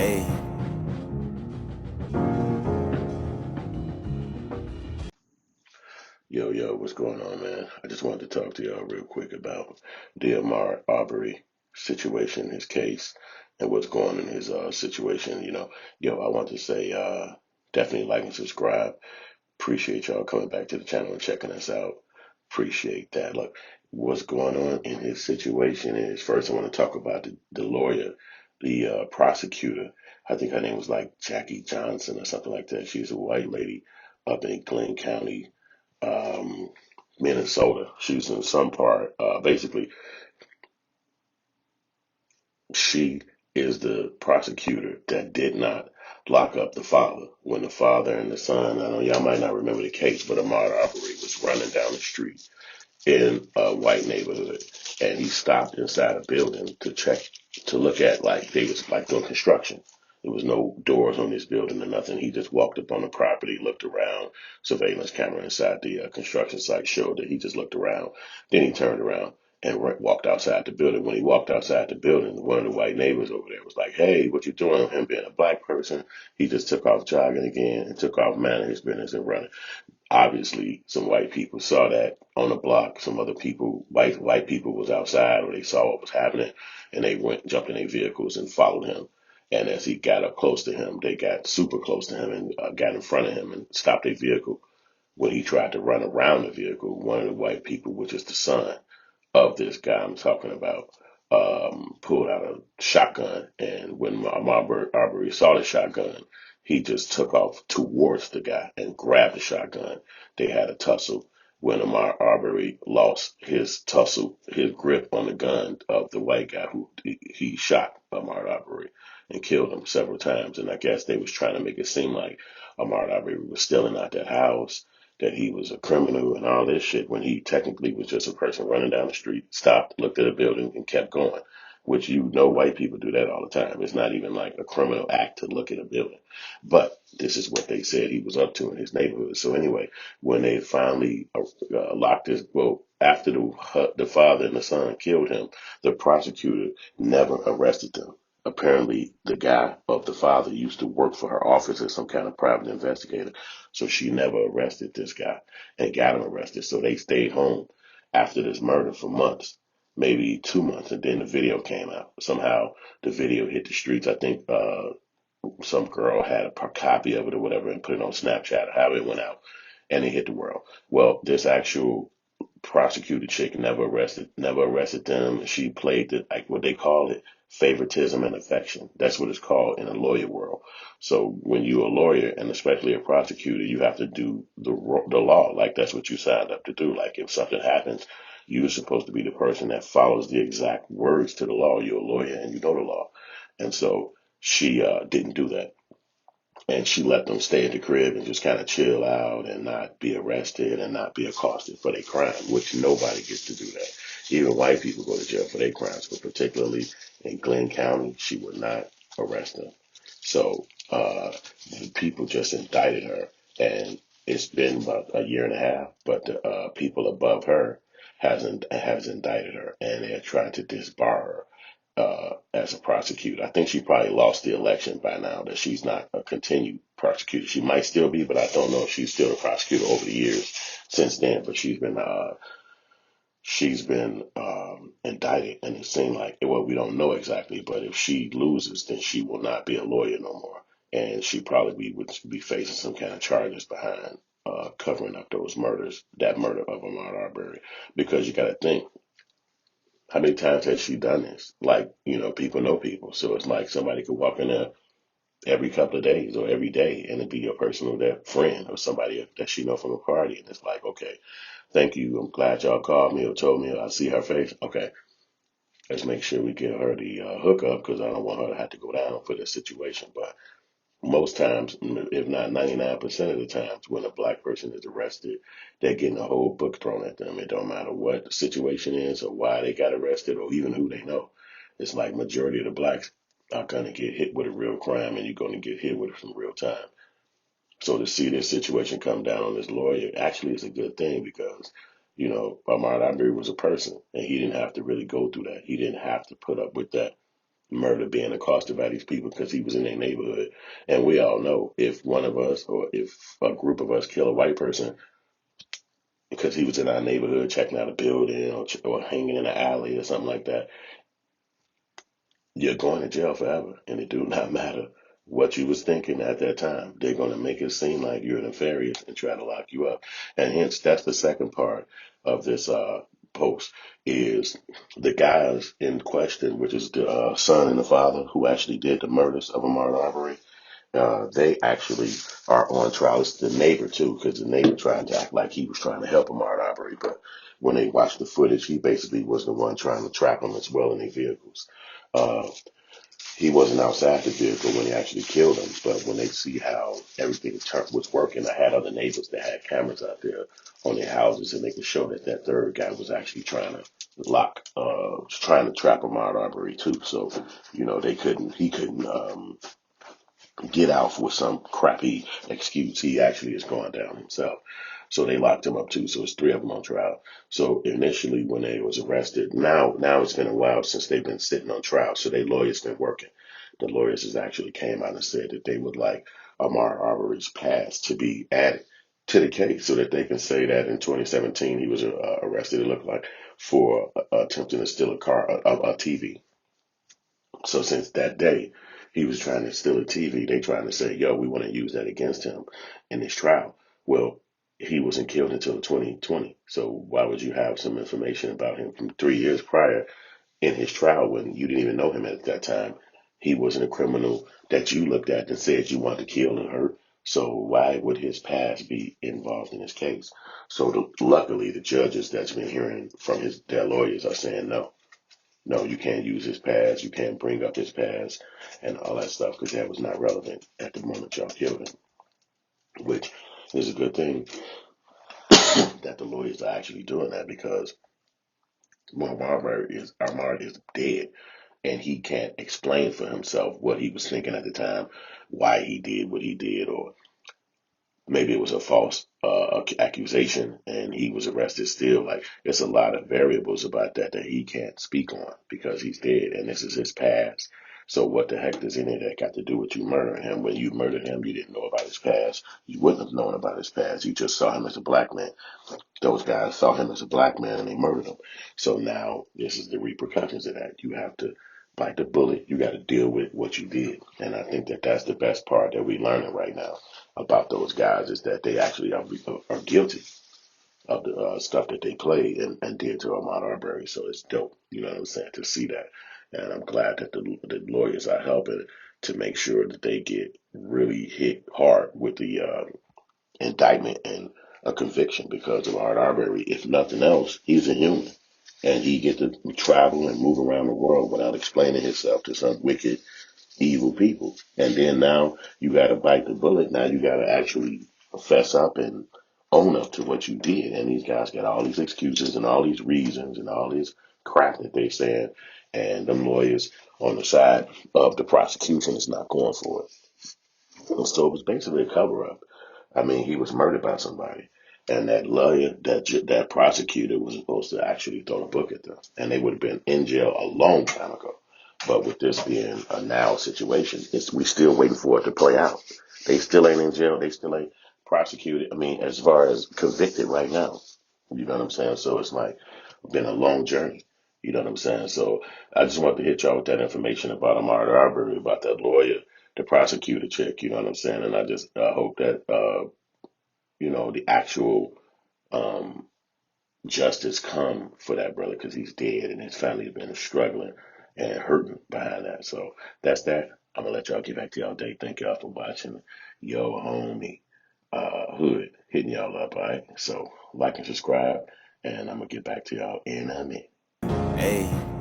Hey. Yo, what's going on, man? I just wanted to talk to y'all real quick about the Ahmaud Aubrey situation, his case, and what's going on in his situation. I want to say definitely like and subscribe. Appreciate y'all coming back to the channel and checking us out. Appreciate that. Look, what's going on in his situation is first I want to talk about the lawyer, the prosecutor. I think her name was like Jackie Johnson or something like that. She's a white lady up in Glenn County, um, Minnesota. She's in some part. Basically, she is the prosecutor that did not lock up the father. When the father and the son, I know y'all might not remember the case, but Ahmaud Aubrey was running down the street in a white neighborhood, and he stopped inside a building to check, to look at, like they was like doing construction. There was no doors on this building or nothing. He just walked up on the property, looked around. Surveillance camera inside the construction site showed that he just looked around. Then he turned around and walked outside the building. When he walked outside the building, one of the white neighbors over there was like, "Hey, what you doing?" Him being a black person, he just took off jogging again and took off minding his business and running. Obviously, some white people saw that on the block. Some other people, white people, was outside, or they saw what was happening, and they went, jumped in their vehicles and followed him. And as he got up close to him, they got super close to him and got in front of him and stopped their vehicle. When he tried to run around the vehicle, one of the white people, which is the son of this guy I'm talking about, pulled out a shotgun. And when Ahmaud Arbery saw the shotgun, he just took off towards the guy and grabbed the shotgun. They had a tussle. When Ahmaud Arbery lost his tussle, his grip on the gun of the white guy who he shot Ahmaud Arbery and killed him several times. And I guess they was trying to make it seem like Ahmaud Arbery was stealing out that house, that he was a criminal and all this shit, when he technically was just a person running down the street, stopped, looked at a building, and kept going. Which, white people do that all the time. It's not even like a criminal act to look at a building. But this is what they said he was up to in his neighborhood. So anyway, when they finally locked his, well, after the father and the son killed him, the prosecutor never arrested them. Apparently, the guy of the father used to work for her office as some kind of private investigator. So she never arrested this guy and got him arrested. So they stayed home after this murder for months, maybe 2 months, and then the video came out. Somehow the video hit the streets. I think some girl had a copy of it or whatever and put it on Snapchat, how it went out, and it hit the world. Well, this actual prosecuted chick never arrested them. She played the, like what they call it, favoritism and affection. That's what it's called in a lawyer world. So when you're a lawyer and especially a prosecutor, you have to do the law. Like that's what you signed up to do. Like if something happens, you're supposed to be the person that follows the exact words to the law. You're a lawyer and you know the law. And so she didn't do that, and she let them stay at the crib and just kind of chill out and not be arrested and not be accosted for their crime, which nobody gets to do that. Even white people go to jail for their crimes, but particularly in Glenn County, she would not arrest them. So the people just indicted her, and it's been about a year and a half, but the people above her has indicted her, and they're trying to disbar her as a prosecutor. I think she probably lost the election by now, that she's not a continued prosecutor. She might still be, but I don't know if she's still a prosecutor over the years since then. But she's been indicted, and it seemed like, well, we don't know exactly, but if she loses, then she will not be a lawyer no more, and she probably would be facing some kind of charges behind covering up those murders, that murder of Ahmaud Arbery, because you got to think, how many times has she done this? Like, people know people. So it's like somebody could walk in there every couple of days or every day and it'd be your personal friend or somebody that she know from a party. And it's like, okay, thank you. I'm glad y'all called me or told me. I see her face. Okay, let's make sure we get her the hookup, because I don't want her to have to go down for this situation. But most times, if not 99% of the times, when a black person is arrested, they're getting a whole book thrown at them. It don't matter what the situation is or why they got arrested or even who they know. It's like majority of the blacks are going to get hit with a real crime, and you're going to get hit with some real time. So to see this situation come down on this lawyer actually is a good thing, because, Ahmaud Arbery was a person and he didn't have to really go through that. He didn't have to put up with that murder being accosted by these people because he was in their neighborhood. And we all know if one of us or if a group of us kill a white person because he was in our neighborhood checking out a building or hanging in an alley or something like that, you're going to jail forever. And it do not matter what you was thinking at that time. They're going to make it seem like you're nefarious and try to lock you up. And hence, that's the second part of this post is the guys in question, which is the son and the father who actually did the murders of Ahmaud Aubrey. They actually are on trial. It's the neighbor too, because the neighbor tried to act like he was trying to help Ahmaud Aubrey, but when they watched the footage, he basically was the one trying to trap them as well in their vehicles. Uh, he wasn't outside the vehicle when he actually killed him, but when they see how everything was working, I had other neighbors that had cameras out there on their houses, and they could show that that third guy was actually trying to trying to trap Ahmaud Aubrey too. So, he couldn't get out with some crappy excuse. He actually is going down himself. So they locked him up too. So it's three of them on trial. So initially when they was arrested, now it's been a while since they've been sitting on trial. So their lawyers been working. The lawyers has actually came out and said that they would like Ahmaud Arbery's past to be added to the case so that they can say that in 2017 he was arrested, it looked like, for attempting to steal a TV. So since that day, he was trying to steal a TV. They trying to say, yo, we want to use that against him in this trial. Well, he wasn't killed until 2020. So why would you have some information about him from 3 years prior in his trial when you didn't even know him at that time? He wasn't a criminal that you looked at and said you wanted to kill and hurt. So why would his past be involved in his case? So luckily, the judges that's been hearing from their lawyers are saying no. No, you can't use his past. You can't bring up his past and all that stuff because that was not relevant at the moment y'all killed him, which is a good thing that the lawyers are actually doing that because Ahmaud is dead and he can't explain for himself what he was thinking at the time, why he did what he did, or maybe it was a false accusation and he was arrested still. Like, there's a lot of variables about that he can't speak on because he's dead and this is his past. So what the heck does any of that got to do with you murdering him? When you murdered him, you didn't know about his past. You wouldn't have known about his past. You just saw him as a black man. Those guys saw him as a black man and they murdered him. So now this is the repercussions of that. You have to bite the bullet. You got to deal with what you did. And I think that that's the best part that we're learning right now about those guys is that they actually are guilty of the stuff that they played and did to Ahmaud Arbery. So it's dope, you know what I'm saying, to see that. And I'm glad that the lawyers are helping to make sure that they get really hit hard with the indictment and a conviction because of Ahmaud Arbery. If nothing else, he's a human. And he gets to travel and move around the world without explaining himself to some wicked evil people. And then now you got to bite the bullet. Now you got to actually fess up and own up to what you did. And these guys got all these excuses and all these reasons and all this crap that they said. And them lawyers on the side of the prosecution is not going for it. And so it was basically a cover up. I mean, he was murdered by somebody. And that lawyer, that prosecutor was supposed to actually throw the book at them. And they would have been in jail a long time ago. But with this being a now situation, we still waiting for it to play out. They still ain't in jail. They still ain't prosecuted. I mean, as far as convicted right now. You know what I'm saying? So it's like been a long journey. You know what I'm saying? So I just wanted to hit y'all with that information about Ahmaud Arbery, about that lawyer, the prosecutor chick. You know what I'm saying? And I just hope that the actual um, justice come for that brother because he's dead and his family has been struggling and hurting behind that. So that's that. I'm gonna let y'all get back to y'all day. Thank y'all for watching. Yo, homie, Hood, hitting y'all up. All right. So like and subscribe, and I'm gonna get back to y'all in a minute. Hey.